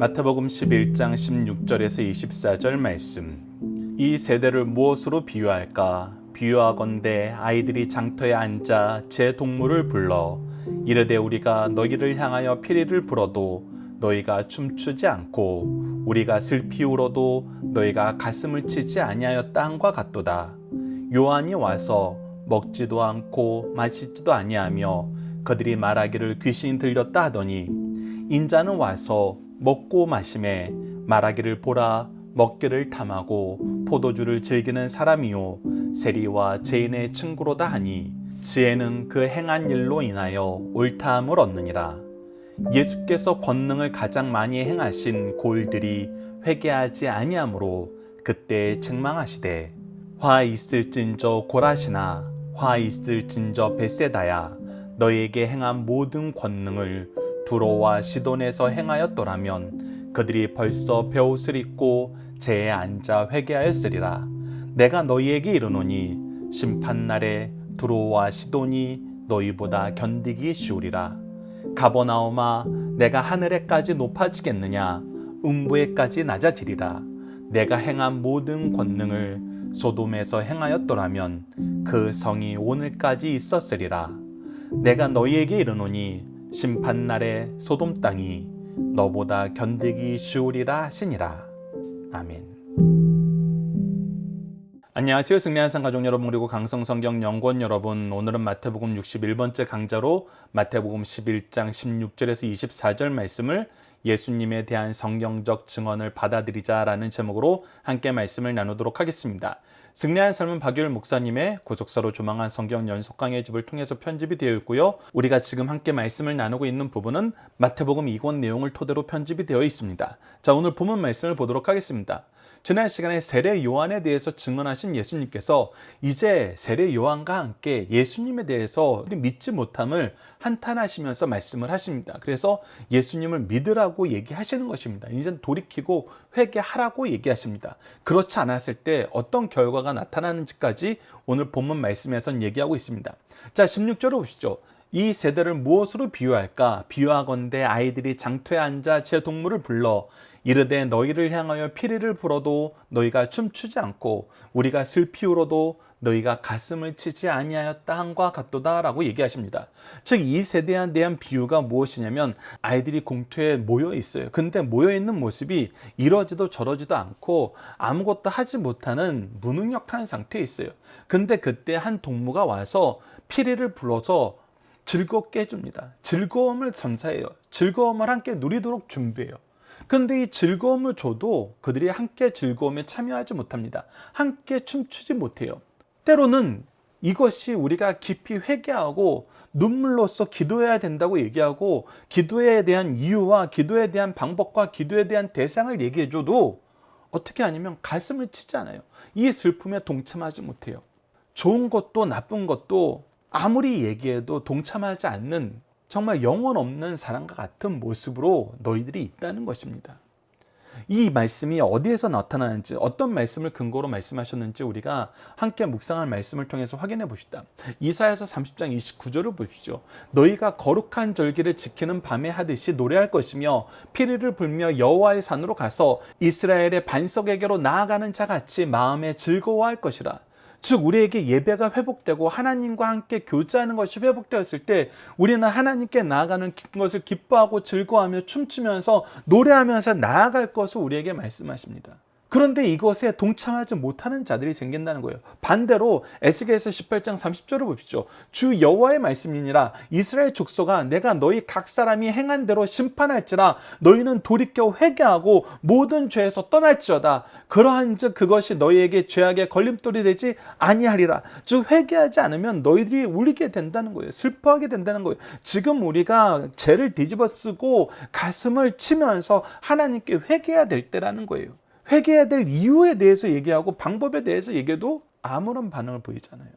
마태복음 11장 16절에서 24절 말씀. 이 세대를 무엇으로 비유할까? 비유하건대 아이들이 장터에 앉아 제 동물을 불러 이르되 우리가 너희를 향하여 피리를 불어도 너희가 춤추지 않고 우리가 슬피 울어도 너희가 가슴을 치지 아니하였다 함과 같도다. 요한이 와서 먹지도 않고 마시지도 아니하며 그들이 말하기를 귀신이 들렸다 하더니 인자는 와서 먹고 마심에 말하기를 보라 먹기를 탐하고 포도주를 즐기는 사람이요 세리와 죄인의 친구로다 하니 지혜는 그 행한 일로 인하여 옳다함을 얻느니라. 예수께서 권능을 가장 많이 행하신 골들이 회개하지 아니하므로 그때 책망하시되 화 있을진저 고라시나 화 있을진저 벳세다야 너희에게 행한 모든 권능을 두로와 시돈에서 행하였더라면 그들이 벌써 베옷을 입고 재에 앉아 회개하였으리라. 내가 너희에게 이르노니 심판날에 두로와 시돈이 너희보다 견디기 쉬우리라. 가버나움아 내가 하늘에까지 높아지겠느냐 음부에까지 낮아지리라. 내가 행한 모든 권능을 소돔에서 행하였더라면 그 성이 오늘까지 있었으리라. 내가 너희에게 이르노니 심판날에 소돔 땅이 너보다 견디기 쉬우리라 하시니라. 아멘. 안녕하세요. 승리한 가족 여러분 그리고 강성성경 연구원 여러분, 오늘은 마태복음 61번째 강좌로 마태복음 11장 16절에서 24절 말씀을 예수님에 대한 성경적 증언을 받아들이자라는 제목으로 함께 말씀을 나누도록 하겠습니다. 승리한 삶은 박유일 목사님의 고속사로 조망한 성경 연속 강의 집을 통해서 편집이 되어 있고요. 우리가 지금 함께 말씀을 나누고 있는 부분은 마태복음 2권 내용을 토대로 편집이 되어 있습니다. 자, 오늘 본문 말씀을 보도록 하겠습니다. 지난 시간에 세례 요한에 대해서 증언하신 예수님께서 이제 세례 요한과 함께 예수님에 대해서 믿지 못함을 한탄하시면서 말씀을 하십니다. 그래서 예수님을 믿으라고 얘기하시는 것입니다. 이제 돌이키고 회개하라고 얘기하십니다. 그렇지 않았을 때 어떤 결과가 나타나는지까지 오늘 본문 말씀에선 얘기하고 있습니다. 자, 16절을 보시죠. 이 세대를 무엇으로 비유할까? 비유하건대 아이들이 장터에 앉아 제 동물을 불러 이르되 너희를 향하여 피리를 불어도 너희가 춤추지 않고 우리가 슬피 울어도 너희가 가슴을 치지 아니하였다 함과 같도다 라고 얘기하십니다. 즉 이 세대에 대한 비유가 무엇이냐면 아이들이 공터에 모여 있어요. 근데 모여 있는 모습이 이러지도 저러지도 않고 아무것도 하지 못하는 무능력한 상태에 있어요. 근데 그때 한 동무가 와서 피리를 불어서 즐겁게 해줍니다. 즐거움을 전사해요. 즐거움을 함께 누리도록 준비해요. 근데 이 즐거움을 줘도 그들이 함께 즐거움에 참여하지 못합니다. 함께 춤추지 못해요. 때로는 이것이 우리가 깊이 회개하고 눈물로써 기도해야 된다고 얘기하고 기도에 대한 이유와 기도에 대한 방법과 기도에 대한 대상을 얘기해줘도 어떻게 하냐면 가슴을 치지 않아요. 이 슬픔에 동참하지 못해요. 좋은 것도 나쁜 것도 아무리 얘기해도 동참하지 않는 정말 영혼 없는 사람과 같은 모습으로 너희들이 있다는 것입니다. 이 말씀이 어디에서 나타나는지, 어떤 말씀을 근거로 말씀하셨는지 우리가 함께 묵상할 말씀을 통해서 확인해 봅시다. 이사야서 30장 29절을 보십시오. 너희가 거룩한 절기를 지키는 밤에 하듯이 노래할 것이며 피리를 불며 여호와의 산으로 가서 이스라엘의 반석에게로 나아가는 자 같이 마음에 즐거워할 것이라. 즉 우리에게 예배가 회복되고 하나님과 함께 교제하는 것이 회복되었을 때 우리는 하나님께 나아가는 것을 기뻐하고 즐거워하며 춤추면서 노래하면서 나아갈 것을 우리에게 말씀하십니다. 그런데 이것에 동참하지 못하는 자들이 생긴다는 거예요. 반대로 에스겔서 18장 30절을 보십시오. 주 여호와의 말씀이니라 이스라엘 족속아 내가 너희 각 사람이 행한 대로 심판할지라 너희는 돌이켜 회개하고 모든 죄에서 떠날지어다. 그러한즉 그것이 너희에게 죄악의 걸림돌이 되지 아니하리라. 즉 회개하지 않으면 너희들이 울리게 된다는 거예요. 슬퍼하게 된다는 거예요. 지금 우리가 죄를 뒤집어쓰고 가슴을 치면서 하나님께 회개해야 될 때라는 거예요. 회개해야 될 이유에 대해서 얘기하고 방법에 대해서 얘기해도 아무런 반응을 보이잖아요.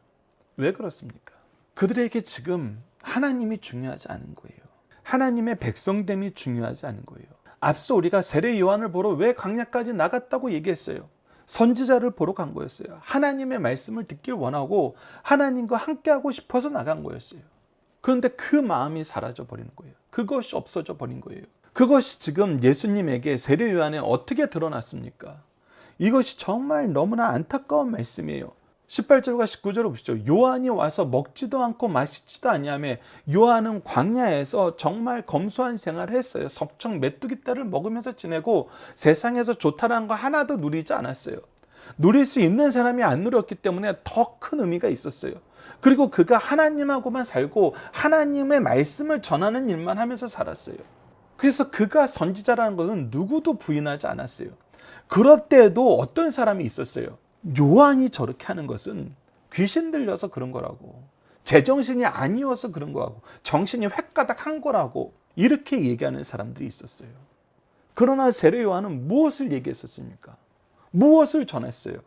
왜 그렇습니까? 그들에게 지금 하나님이 중요하지 않은 거예요. 하나님의 백성됨이 중요하지 않은 거예요. 앞서 우리가 세례 요한을 보러 왜 광야까지 나갔다고 얘기했어요. 선지자를 보러 간 거였어요. 하나님의 말씀을 듣길 원하고 하나님과 함께하고 싶어서 나간 거였어요. 그런데 그 마음이 사라져 버리는 거예요. 그것이 없어져 버린 거예요. 그것이 지금 예수님에게 세례 요한에 어떻게 드러났습니까? 이것이 정말 너무나 안타까운 말씀이에요. 18절과 19절을 보시죠. 요한이 와서 먹지도 않고 마시지도 아니하며 요한은 광야에서 정말 검소한 생활을 했어요. 석청 메뚜기 떼를 먹으면서 지내고 세상에서 좋다는 거 하나도 누리지 않았어요. 누릴 수 있는 사람이 안 누렸기 때문에 더 큰 의미가 있었어요. 그리고 그가 하나님하고만 살고 하나님의 말씀을 전하는 일만 하면서 살았어요. 그래서 그가 선지자라는 것은 누구도 부인하지 않았어요. 그럴 때에도 어떤 사람이 있었어요. 요한이 저렇게 하는 것은 귀신 들려서 그런 거라고, 제정신이 아니어서 그런 거라고, 정신이 획가닥한 거라고 이렇게 얘기하는 사람들이 있었어요. 그러나 세례 요한은 무엇을 얘기했었습니까? 무엇을 전했어요?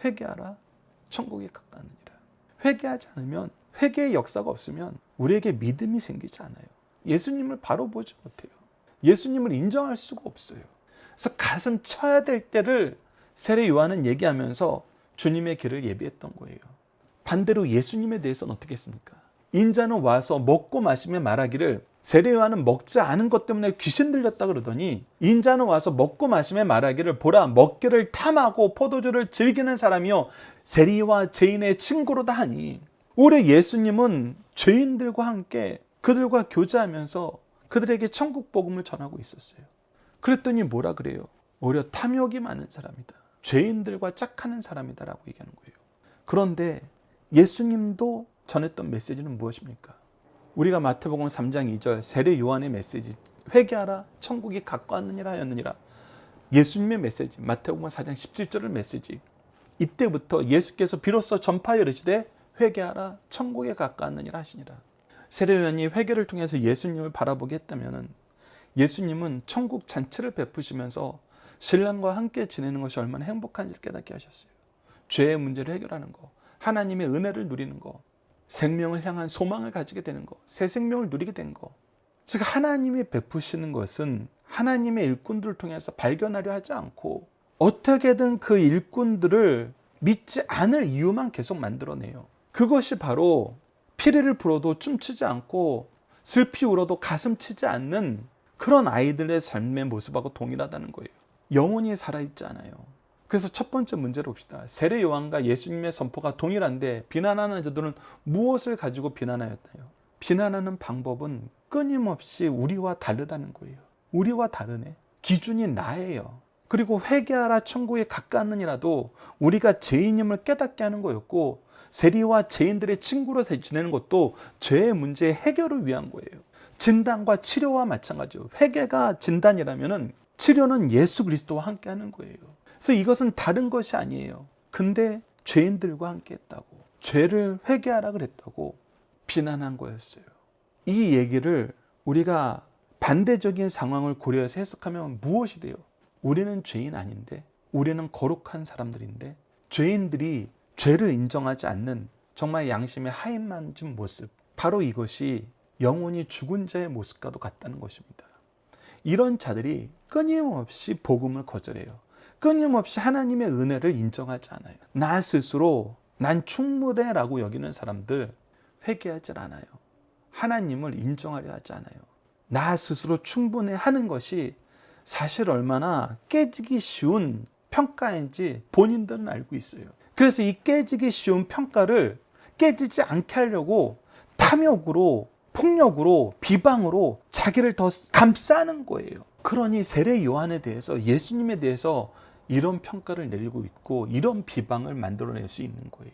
회개하라, 천국에 가까우니라. 회개하지 않으면, 회개의 역사가 없으면 우리에게 믿음이 생기지 않아요. 예수님을 바로 보지 못해요. 예수님을 인정할 수가 없어요. 그래서 가슴 쳐야 될 때를 세례 요한은 얘기하면서 주님의 길을 예비했던 거예요. 반대로 예수님에 대해서는 어떻게 했습니까? 인자는 와서 먹고 마시며 말하기를, 세례 요한은 먹지 않은 것 때문에 귀신 들렸다 그러더니 인자는 와서 먹고 마시며 말하기를, 보라 먹기를 탐하고 포도주를 즐기는 사람이요 세리와 죄인의 친구로다 하니, 올해 예수님은 죄인들과 함께 그들과 교제하면서 그들에게 천국 복음을 전하고 있었어요. 그랬더니 뭐라 그래요? 오히려 탐욕이 많은 사람이다, 죄인들과 짝하는 사람이다라고 얘기하는 거예요. 그런데 예수님도 전했던 메시지는 무엇입니까? 우리가 마태복음 3장 2절 세례 요한의 메시지, 회개하라 천국이 가까웠느니라 하였느니라. 예수님의 메시지, 마태복음 4장 17절의 메시지, 이때부터 예수께서 비로소 전파하여 이르시되 회개하라 천국에 가까웠느니라 하시니라. 세례 요한이 회개를 통해서 예수님을 바라보게 했다면 예수님은 천국 잔치를 베푸시면서 신랑과 함께 지내는 것이 얼마나 행복한지를 깨닫게 하셨어요. 죄의 문제를 해결하는 거, 하나님의 은혜를 누리는 거, 생명을 향한 소망을 가지게 되는 거, 새 생명을 누리게 된 거. 즉 하나님이 베푸시는 것은 하나님의 일꾼들을 통해서 발견하려 하지 않고 어떻게든 그 일꾼들을 믿지 않을 이유만 계속 만들어내요. 그것이 바로 피리를 불어도 춤추지 않고 슬피 울어도 가슴 치지 않는 그런 아이들의 삶의 모습하고 동일하다는 거예요. 영혼이 살아있지 않아요. 그래서 첫 번째 문제를 봅시다. 세례 요한과 예수님의 선포가 동일한데 비난하는 자들은 무엇을 가지고 비난하였나요? 비난하는 방법은 끊임없이 우리와 다르다는 거예요. 우리와 다르네. 기준이 나예요. 그리고 회개하라 천국에 가까웠느니라도 우리가 죄인임을 깨닫게 하는 거였고, 세리와 죄인들의 친구로 지내는 것도 죄의 문제의 해결을 위한 거예요. 진단과 치료와 마찬가지예요. 회개가 진단이라면 치료는 예수 그리스도와 함께 하는 거예요. 그래서 이것은 다른 것이 아니에요. 근데 죄인들과 함께 했다고, 죄를 회개하라 그랬다고 비난한 거였어요. 이 얘기를 우리가 반대적인 상황을 고려해서 해석하면 무엇이 돼요? 우리는 죄인 아닌데, 우리는 거룩한 사람들인데, 죄인들이 죄를 인정하지 않는 정말 양심의 하인만진 모습, 바로 이것이 영혼이 죽은 자의 모습과도 같다는 것입니다. 이런 자들이 끊임없이 복음을 거절해요. 끊임없이 하나님의 은혜를 인정하지 않아요. 나 스스로 난 충분해라고 여기는 사람들 회개하지 않아요. 하나님을 인정하려 하지 않아요. 나 스스로 충분해 하는 것이 사실 얼마나 깨지기 쉬운 평가인지 본인들은 알고 있어요. 그래서 이 깨지기 쉬운 평가를 깨지지 않게 하려고 탐욕으로, 폭력으로, 비방으로 자기를 더 감싸는 거예요. 그러니 세례 요한에 대해서, 예수님에 대해서 이런 평가를 내리고 있고 이런 비방을 만들어낼 수 있는 거예요.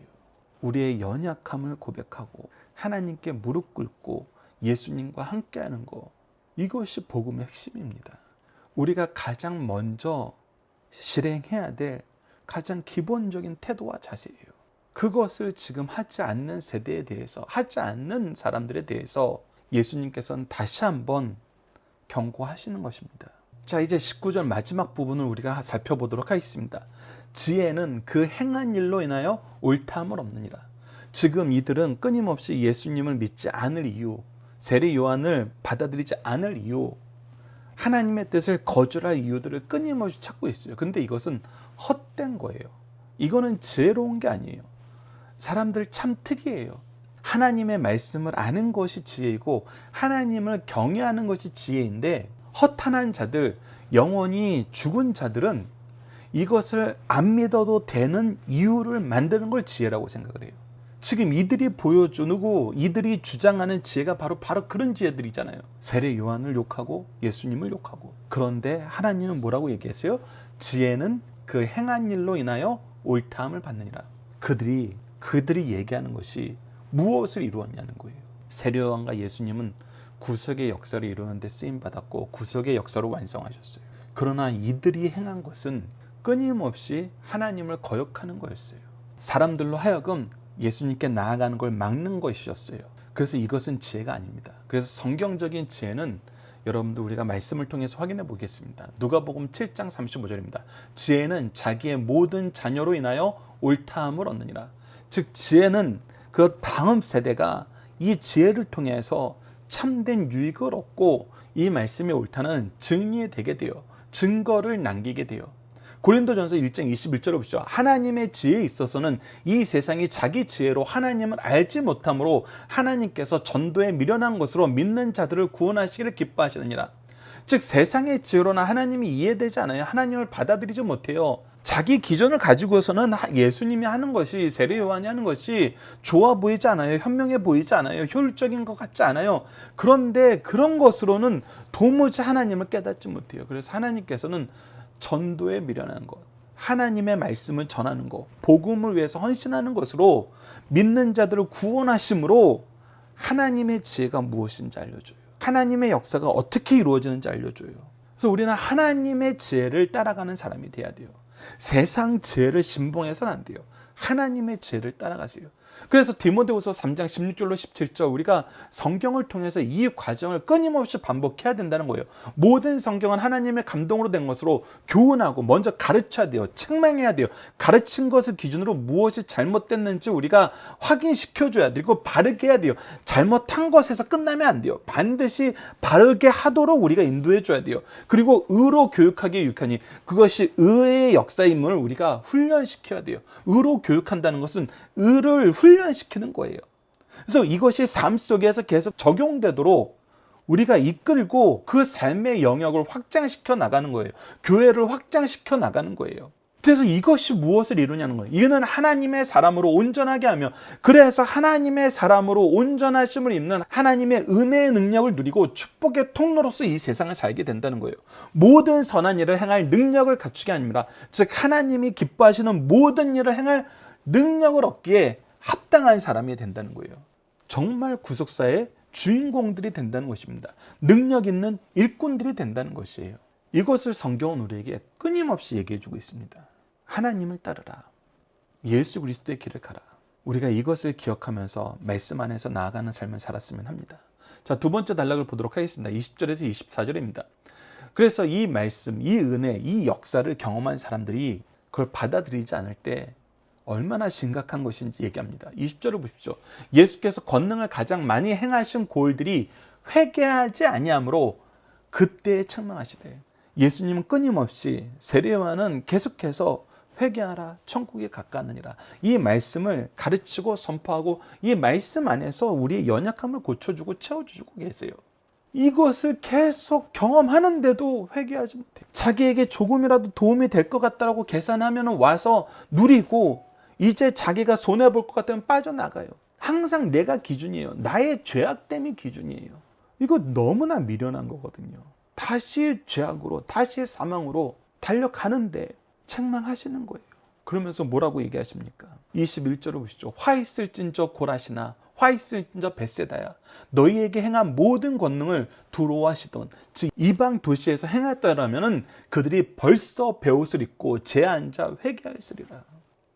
우리의 연약함을 고백하고 하나님께 무릎 꿇고 예수님과 함께하는 거, 이것이 복음의 핵심입니다. 우리가 가장 먼저 실행해야 될 가장 기본적인 태도와 자세예요. 그것을 지금 하지 않는 세대에 대해서, 하지 않는 사람들에 대해서 예수님께서는 다시 한번 경고하시는 것입니다. 자, 이제 19절 마지막 부분을 우리가 살펴보도록 하겠습니다. 지혜는 그 행한 일로 인하여 옳다함을 없느니라. 지금 이들은 끊임없이 예수님을 믿지 않을 이유, 세례 요한을 받아들이지 않을 이유, 하나님의 뜻을 거절할 이유들을 끊임없이 찾고 있어요. 근데 이것은 헛된 거예요. 이거는 지혜로운 게 아니에요. 사람들 참 특이해요. 하나님의 말씀을 아는 것이 지혜이고 하나님을 경외하는 것이 지혜인데 허탄한 자들, 영원히 죽은 자들은 이것을 안 믿어도 되는 이유를 만드는 걸 지혜라고 생각을 해요. 지금 이들이 보여주고 이들이 주장하는 지혜가 바로 그런 지혜들이잖아요. 세례 요한을 욕하고 예수님을 욕하고. 그런데 하나님은 뭐라고 얘기했어요? 지혜는 그 행한 일로 인하여 옳다함을 받느니라. 그들이 얘기하는 것이 무엇을 이루었냐는 거예요. 세례 요한과 예수님은 구속의 역사를 이루는데 쓰임받았고 구속의 역사로 완성하셨어요. 그러나 이들이 행한 것은 끊임없이 하나님을 거역하는 거였어요. 사람들로 하여금 예수님께 나아가는 걸 막는 것이었어요. 그래서 이것은 지혜가 아닙니다. 그래서 성경적인 지혜는 여러분들 우리가 말씀을 통해서 확인해 보겠습니다. 누가복음 7장 35절입니다. 지혜는 자기의 모든 자녀로 인하여 옳다함을 얻느니라. 즉 지혜는 그 다음 세대가 이 지혜를 통해서 참된 유익을 얻고 이 말씀이 옳다는 증리되게 돼요. 증거를 남기게 돼요. 고린도전서 1장 21절을 보시죠. 하나님의 지혜에 있어서는 이 세상이 자기 지혜로 하나님을 알지 못함으로 하나님께서 전도에 미련한 것으로 믿는 자들을 구원하시기를 기뻐하시느니라. 즉 세상의 지혜로는 하나님이 이해되지 않아요. 하나님을 받아들이지 못해요. 자기 기준을 가지고서는 예수님이 하는 것이, 세례 요한이 하는 것이 좋아 보이지 않아요. 현명해 보이지 않아요. 효율적인 것 같지 않아요. 그런데 그런 것으로는 도무지 하나님을 깨닫지 못해요. 그래서 하나님께서는 전도에 미련한 것, 하나님의 말씀을 전하는 것, 복음을 위해서 헌신하는 것으로 믿는 자들을 구원하심으로 하나님의 지혜가 무엇인지 알려줘요. 하나님의 역사가 어떻게 이루어지는지 알려줘요. 그래서 우리는 하나님의 지혜를 따라가는 사람이 돼야 돼요. 세상 지혜를 신봉해서는 안 돼요. 하나님의 지혜를 따라가세요. 그래서 디모데후서 3장 16절로 17절 우리가 성경을 통해서 이 과정을 끊임없이 반복해야 된다는 거예요. 모든 성경은 하나님의 감동으로 된 것으로 교훈하고 먼저 가르쳐야 돼요. 책망해야 돼요. 가르친 것을 기준으로 무엇이 잘못됐는지 우리가 확인시켜줘야 돼요. 그리고 바르게 해야 돼요. 잘못한 것에서 끝나면 안 돼요. 반드시 바르게 하도록 우리가 인도해줘야 돼요. 그리고 의로 교육하기에 유익하니 그것이 의의 역사임을 우리가 훈련시켜야 돼요. 의로 교육한다는 것은 의를 훈련시키는 거예요. 그래서 이것이 삶 속에서 계속 적용되도록 우리가 이끌고 그 삶의 영역을 확장시켜 나가는 거예요. 교회를 확장시켜 나가는 거예요. 그래서 이것이 무엇을 이루냐는 거예요. 이는 하나님의 사람으로 온전하게 하며, 그래서 하나님의 사람으로 온전하심을 입는 하나님의 은혜의 능력을 누리고 축복의 통로로서 이 세상을 살게 된다는 거예요. 모든 선한 일을 행할 능력을 갖추게 아니라, 즉 하나님이 기뻐하시는 모든 일을 행할 능력을 얻기에 합당한 사람이 된다는 거예요. 정말 구속사의 주인공들이 된다는 것입니다. 능력 있는 일꾼들이 된다는 것이에요. 이것을 성경은 우리에게 끊임없이 얘기해주고 있습니다. 하나님을 따르라. 예수 그리스도의 길을 가라. 우리가 이것을 기억하면서 말씀 안에서 나아가는 삶을 살았으면 합니다. 자, 두 번째 단락을 보도록 하겠습니다. 20절에서 24절입니다. 그래서 이 말씀, 이 은혜, 이 역사를 경험한 사람들이 그걸 받아들이지 않을 때 얼마나 심각한 것인지 얘기합니다. 20절을 보십시오. 예수께서 권능을 가장 많이 행하신 고을들이 회개하지 아니하므로 그때에 책망하시되, 예수님은 끊임없이 세례 요한은 계속해서 회개하라, 천국에 가까우니라, 이 말씀을 가르치고 선포하고 이 말씀 안에서 우리의 연약함을 고쳐주고 채워주고 계세요. 이것을 계속 경험하는데도 회개하지 못해요. 자기에게 조금이라도 도움이 될 것 같다고 계산하면 와서 누리고 이제 자기가 손해볼 것 같으면 빠져나가요. 항상 내가 기준이에요. 나의 죄악됨이 기준이에요. 이거 너무나 미련한 거거든요. 다시 죄악으로, 다시 사망으로 달려가는데 책망하시는 거예요. 그러면서 뭐라고 얘기하십니까? 21절을 보시죠. 화 있을진저 고라시나 화 있을진저 벳세다야, 너희에게 행한 모든 권능을 두로와 시돈, 즉 이방 도시에서 행했더라면 그들이 벌써 베옷을 입고 제 앉아 회개하였으리라.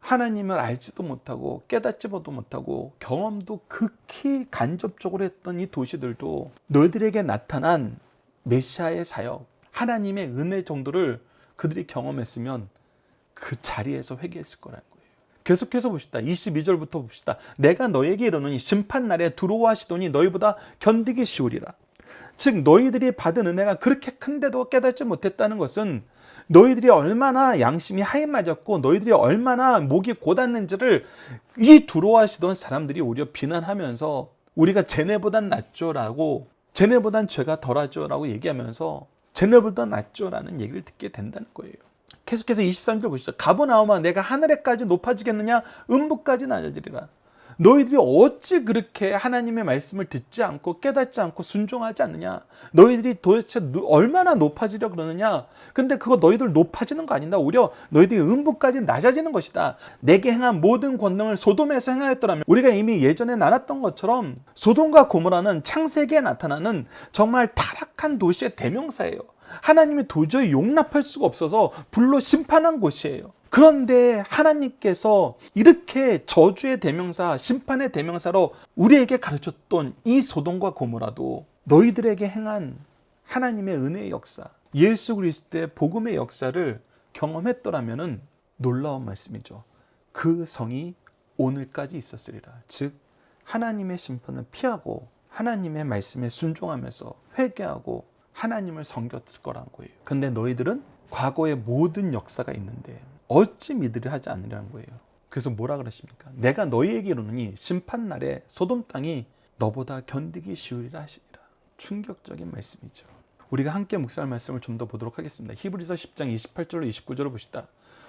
하나님을 알지도 못하고 깨닫지도 못하고 경험도 극히 간접적으로 했던 이 도시들도 너희들에게 나타난 메시아의 사역, 하나님의 은혜 정도를 그들이 경험했으면 그 자리에서 회개했을 거라는 거예요. 계속해서 봅시다. 22절부터 봅시다. 내가 너에게 이르노니 심판날에 두로와 시돈이 너희보다 견디기 쉬우리라. 즉 너희들이 받은 은혜가 그렇게 큰데도 깨닫지 못했다는 것은 너희들이 얼마나 양심이 하이 맞았고 너희들이 얼마나 목이 곧았는지를 이 두로와 시돈 사람들이 오히려 비난하면서 우리가 쟤네보단 낫죠라고, 쟤네보단 죄가 덜하죠라고 얘기하면서 쟤네보다 낫죠라는 얘기를 듣게 된다는 거예요. 계속해서 23절 보시죠. 가버나움아 내가 하늘에까지 높아지겠느냐 음부까지 낮아지리라. 너희들이 어찌 그렇게 하나님의 말씀을 듣지 않고 깨닫지 않고 순종하지 않느냐. 너희들이 도대체 얼마나 높아지려 그러느냐. 근데 그거 너희들 높아지는 거 아니다. 오히려 너희들이 음부까지 낮아지는 것이다. 내게 행한 모든 권능을 소돔에서 행하였더라면, 우리가 이미 예전에 나눴던 것처럼 소돔과 고모라는 창세기에 나타나는 정말 타락한 도시의 대명사예요. 하나님이 도저히 용납할 수가 없어서 불로 심판한 곳이에요. 그런데 하나님께서 이렇게 저주의 대명사, 심판의 대명사로 우리에게 가르쳤던 이 소돔과 고모라도 너희들에게 행한 하나님의 은혜의 역사, 예수 그리스도의 복음의 역사를 경험했더라면 놀라운 말씀이죠. 그 성이 오늘까지 있었으리라. 즉 하나님의 심판을 피하고 하나님의 말씀에 순종하면서 회개하고 하나님을 섬겼을 거란 거예요. 근데 너희들은 과거의 모든 역사가 있는데 어찌 믿으려 하지 않느냐는 거예요. 그래서 뭐라 그러십니까? 내가 너희에게 이르노니 심판날에 소돔 땅이 너보다 견디기 쉬우리라 하시니라. 충격적인 말씀이죠. 우리가 함께 묵상할 말씀을 좀 더 보도록 하겠습니다. 히브리서 10장 28절로 29절을 보시다.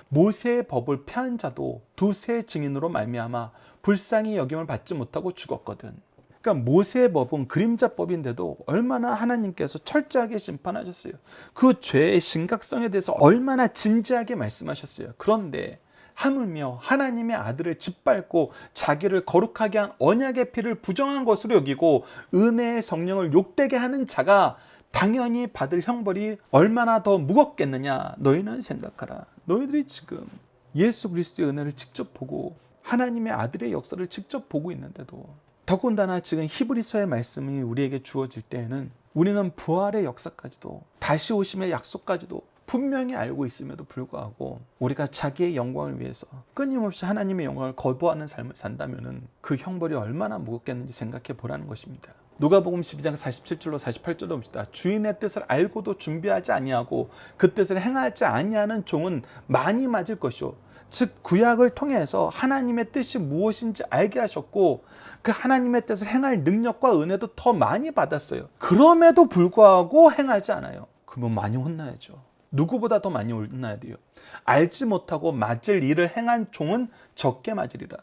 모세의 법을 폐한 자도 두세 증인으로 말미암아 불쌍히 여김을 받지 못하고 죽었거든. 그러니까 모세의 법은 그림자법인데도 얼마나 하나님께서 철저하게 심판하셨어요. 그 죄의 심각성에 대해서 얼마나 진지하게 말씀하셨어요. 그런데 하물며 하나님의 아들을 짓밟고 자기를 거룩하게 한 언약의 피를 부정한 것으로 여기고 은혜의 성령을 욕되게 하는 자가 당연히 받을 형벌이 얼마나 더 무겁겠느냐. 너희는 생각하라. 너희들이 지금 예수 그리스도의 은혜를 직접 보고 하나님의 아들의 역사를 직접 보고 있는데도, 더군다나 지금 히브리서의 말씀이 우리에게 주어질 때에는 우리는 부활의 역사까지도 다시 오심의 약속까지도 분명히 알고 있음에도 불구하고 우리가 자기의 영광을 위해서 끊임없이 하나님의 영광을 거부하는 삶을 산다면 그 형벌이 얼마나 무겁겠는지 생각해 보라는 것입니다. 누가복음 12장 47절로 48절로 봅시다. 주인의 뜻을 알고도 준비하지 아니하고 그 뜻을 행하지 아니하는 종은 많이 맞을 것이요. 즉 구약을 통해서 하나님의 뜻이 무엇인지 알게 하셨고 그 하나님의 뜻을 행할 능력과 은혜도 더 많이 받았어요. 그럼에도 불구하고 행하지 않아요. 그러면 많이 혼나야죠. 누구보다 더 많이 혼나야 돼요. 알지 못하고 맞을 일을 행한 종은 적게 맞으리라.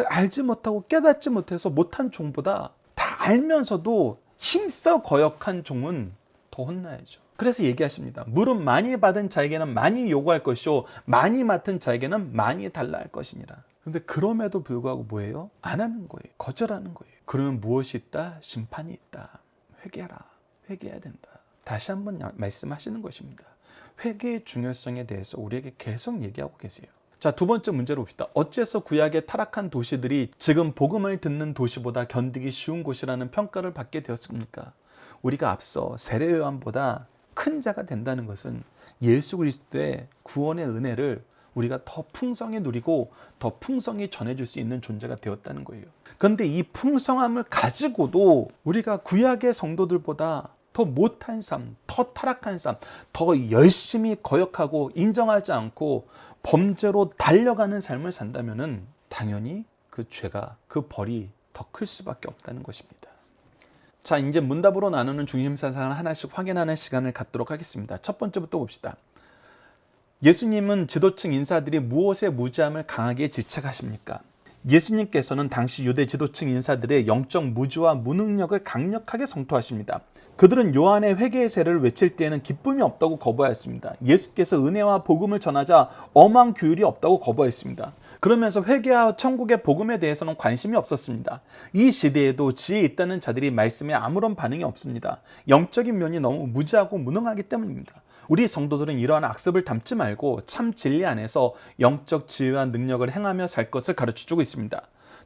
알지 못하고 깨닫지 못해서 못한 종보다 다 알면서도 힘써 거역한 종은 더 혼나야죠. 그래서 얘기하십니다. 물은 많이 받은 자에게는 많이 요구할 것이요 많이 맡은 자에게는 많이 달라 할 것이니라. 근데 그럼에도 불구하고 뭐예요? 안 하는 거예요. 거절하는 거예요. 그러면 무엇이 있다? 심판이 있다. 회개하라. 회개해야 된다. 다시 한번 말씀하시는 것입니다. 회개의 중요성에 대해서 우리에게 계속 얘기하고 계세요. 자, 두 번째 문제로 봅시다. 어째서 구약의 타락한 도시들이 지금 복음을 듣는 도시보다 견디기 쉬운 곳이라는 평가를 받게 되었습니까? 우리가 앞서 세례 요한보다 큰 자가 된다는 것은 예수 그리스도의 구원의 은혜를 우리가 더 풍성히 누리고 더 풍성히 전해줄 수 있는 존재가 되었다는 거예요. 그런데 이 풍성함을 가지고도 우리가 구약의 성도들보다 더 못한 삶, 더 타락한 삶, 더 열심히 거역하고 인정하지 않고 범죄로 달려가는 삶을 산다면 당연히 그 죄가, 그 벌이 더 클 수밖에 없다는 것입니다. 자, 이제 문답으로 나누는 중심사상을 하나씩 확인하는 시간을 갖도록 하겠습니다. 첫 번째부터 봅시다. 예수님은 지도층 인사들이 무엇에 무지함을 강하게 질책하십니까? 예수님께서는 당시 유대 지도층 인사들의 영적 무지와 무능력을 강력하게 성토하십니다. 그들은 요한의 회개의 세를 외칠 때에는 기쁨이 없다고 거부하였습니다. 예수께서 은혜와 복음을 전하자 엄한 규율이 없다고 거부했습니다. 그러면서 회개와 천국의 복음에 대해서는 관심이 없었습니다. 이 시대에도 지혜 있다는 자들이 말씀에 아무런 반응이 없습니다. 영적인 면이 너무 무지하고 무능하기 때문입니다. 우리 성도들은 이러한 악습을 담지 말고 참 진리 안에서 영적 지혜와 능력을 행하며 살 것을 가르쳐주고 있습니다.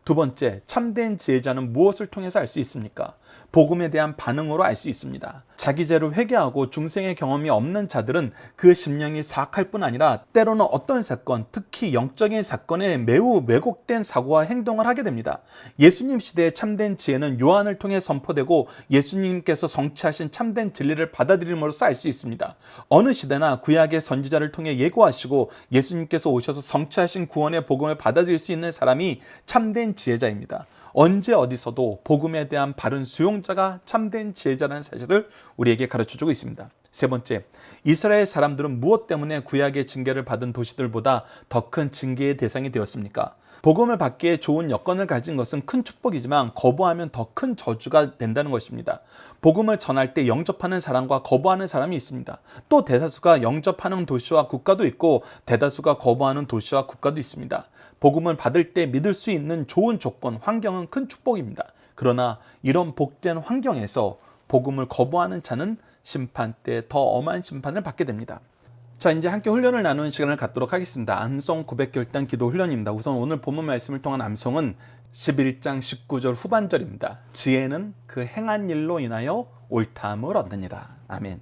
두 번째, 참된 지혜자는 무엇을 통해서 알 수 있습니까? 복음에 대한 반응으로 알 수 있습니다. 자기 죄를 회개하고 중생의 경험이 없는 자들은 그 심령이 사악할 뿐 아니라 때로는 어떤 사건, 특히 영적인 사건에 매우 왜곡된 사고와 행동을 하게 됩니다. 예수님 시대의 참된 지혜는 요한을 통해 선포되고 예수님께서 성취하신 참된 진리를 받아들임으로써 알 수 있습니다. 어느 시대나 구약의 선지자를 통해 예고하시고 예수님께서 오셔서 성취하신 구원의 복음을 받아들일 수 있는 사람이 참된 지혜자입니다. 언제 어디서도 복음에 대한 바른 수용자가 참된 지혜자라는 사실을 우리에게 가르쳐주고 있습니다. 세 번째, 이스라엘 사람들은 무엇 때문에 구약의 징계를 받은 도시들보다 더 큰 징계의 대상이 되었습니까? 복음을 받기에 좋은 여건을 가진 것은 큰 축복이지만 거부하면 더 큰 저주가 된다는 것입니다. 복음을 전할 때 영접하는 사람과 거부하는 사람이 있습니다. 또 대다수가 영접하는 도시와 국가도 있고 대다수가 거부하는 도시와 국가도 있습니다. 복음을 받을 때 믿을 수 있는 좋은 조건, 환경은 큰 축복입니다. 그러나 이런 복된 환경에서 복음을 거부하는 자는 심판 때 더 엄한 심판을 받게 됩니다. 자, 이제 함께 훈련을 나누는 시간을 갖도록 하겠습니다. 암송 고백 결단 기도 훈련입니다. 우선 오늘 본문 말씀을 통한 암송은 11장 19절 후반절입니다. 지혜는 그 행한 일로 인하여 옳다함을 얻느니라. 아멘.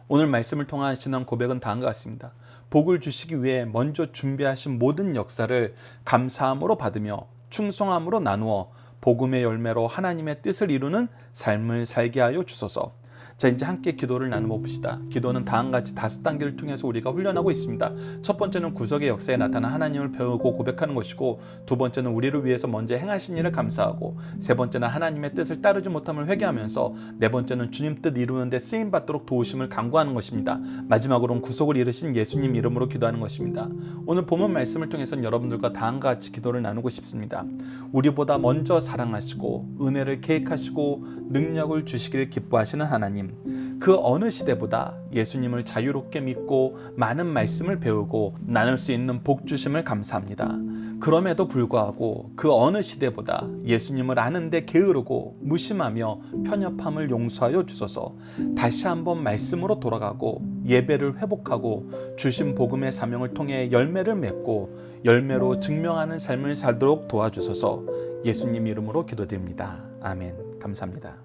오늘 말씀을 통한 신앙 고백은 다음과 같습니다. 복을 주시기 위해 먼저 준비하신 모든 역사를 감사함으로 받으며 충성함으로 나누어 복음의 열매로 하나님의 뜻을 이루는 삶을 살게 하여 주소서. 자, 이제 함께 기도를 나눠 봅시다. 기도는 다음과 같이 5단계를 통해서 우리가 훈련하고 있습니다. 첫 번째는 구속의 역사에 나타난 하나님을 배우고 고백하는 것이고, 두 번째는 우리를 위해서 먼저 행하신 일을 감사하고, 세 번째는 하나님의 뜻을 따르지 못함을 회개하면서, 네 번째는 주님 뜻 이루는 데 쓰임 받도록 도우심을 간구하는 것입니다. 마지막으로는 구속을 이루신 예수님 이름으로 기도하는 것입니다. 오늘 본문 말씀을 통해서는 여러분들과 다음과 같이 기도를 나누고 싶습니다. 우리보다 먼저 사랑하시고 은혜를 계획하시고 능력을 주시기를 기뻐하시는 하나님, 그 어느 시대보다 예수님을 자유롭게 믿고 많은 말씀을 배우고 나눌 수 있는 복 주심을 감사합니다. 그럼에도 불구하고 그 어느 시대보다 예수님을 아는데 게으르고 무심하며 편협함을 용서하여 주소서. 다시 한번 말씀으로 돌아가고 예배를 회복하고 주신 복음의 사명을 통해 열매를 맺고 열매로 증명하는 삶을 살도록 도와주소서. 예수님 이름으로 기도드립니다. 아멘. 감사합니다.